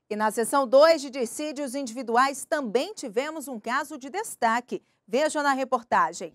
E na seção 2 de dissídios individuais também tivemos um caso de destaque. Veja na reportagem.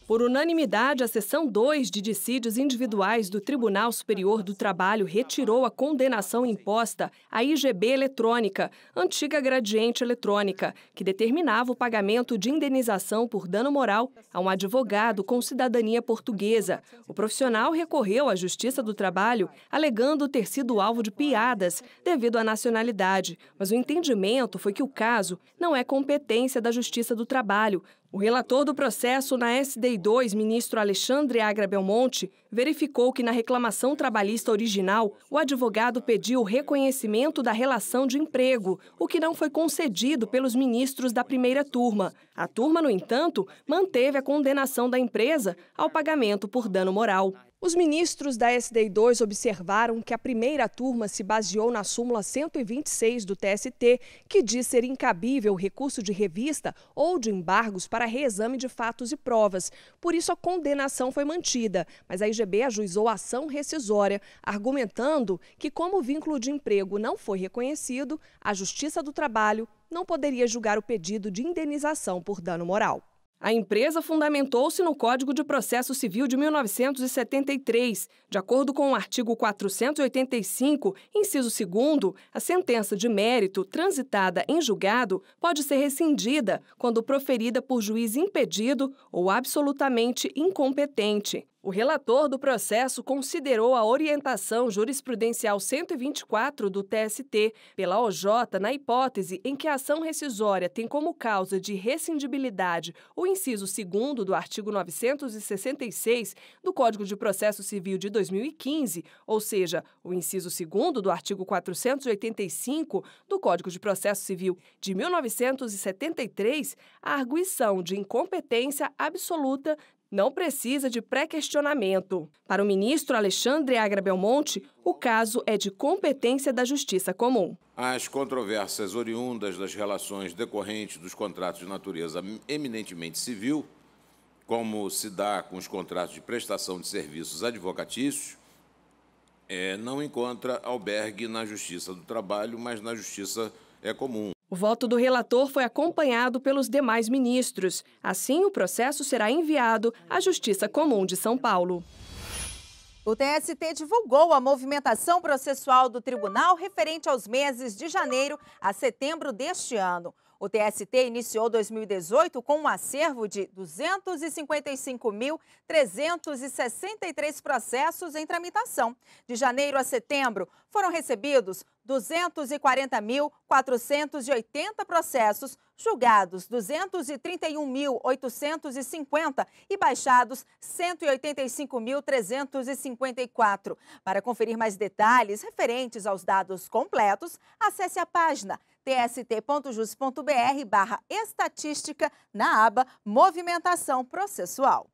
Por unanimidade, a seção 2 de dissídios individuais do Tribunal Superior do Trabalho retirou a condenação imposta à IGB Eletrônica, antiga Gradiente Eletrônica, que determinava o pagamento de indenização por dano moral a um advogado com cidadania portuguesa. O profissional recorreu à Justiça do Trabalho, alegando ter sido alvo de piadas devido à nacionalidade, mas o entendimento foi que o caso não é competência da Justiça do Trabalho. O relator do processo na SDI2, ministro Alexandre Agra Belmonte, verificou que na reclamação trabalhista original, o advogado pediu o reconhecimento da relação de emprego, o que não foi concedido pelos ministros da primeira turma. A turma, no entanto, manteve a condenação da empresa ao pagamento por dano moral. Os ministros da SDI2 observaram que a primeira turma se baseou na súmula 126 do TST, que diz ser incabível o recurso de revista ou de embargos para reexame de fatos e provas. Por isso, a condenação foi mantida, mas a IGB ajuizou a ação rescisória, argumentando que, como o vínculo de emprego não foi reconhecido, a Justiça do Trabalho não poderia julgar o pedido de indenização por dano moral. A empresa fundamentou-se no Código de Processo Civil de 1973. De acordo com o artigo 485, inciso 2º, a sentença de mérito transitada em julgado pode ser rescindida quando proferida por juiz impedido ou absolutamente incompetente. O relator do processo considerou a orientação jurisprudencial 124 do TST pela OJ na hipótese em que a ação rescisória tem como causa de rescindibilidade o inciso 2º do artigo 966 do Código de Processo Civil de 2015, ou seja, o inciso 2º do artigo 485 do Código de Processo Civil de 1973, a arguição de incompetência absoluta não precisa de pré-questionamento. Para o ministro Alexandre Agra Belmonte, o caso é de competência da Justiça Comum. As controvérsias oriundas das relações decorrentes dos contratos de natureza eminentemente civil, como se dá com os contratos de prestação de serviços advocatícios, não encontra albergue na Justiça do Trabalho, mas na Justiça Comum. O voto do relator foi acompanhado pelos demais ministros. Assim, o processo será enviado à Justiça Comum de São Paulo. O TST divulgou a movimentação processual do tribunal referente aos meses de janeiro a setembro deste ano. O TST iniciou 2018 com um acervo de 255.363 processos em tramitação. De janeiro a setembro, foram recebidos 240.480 processos, julgados 231.850 e baixados 185.354. Para conferir mais detalhes referentes aos dados completos, acesse a página tst.jus.br/estatística na aba Movimentação Processual.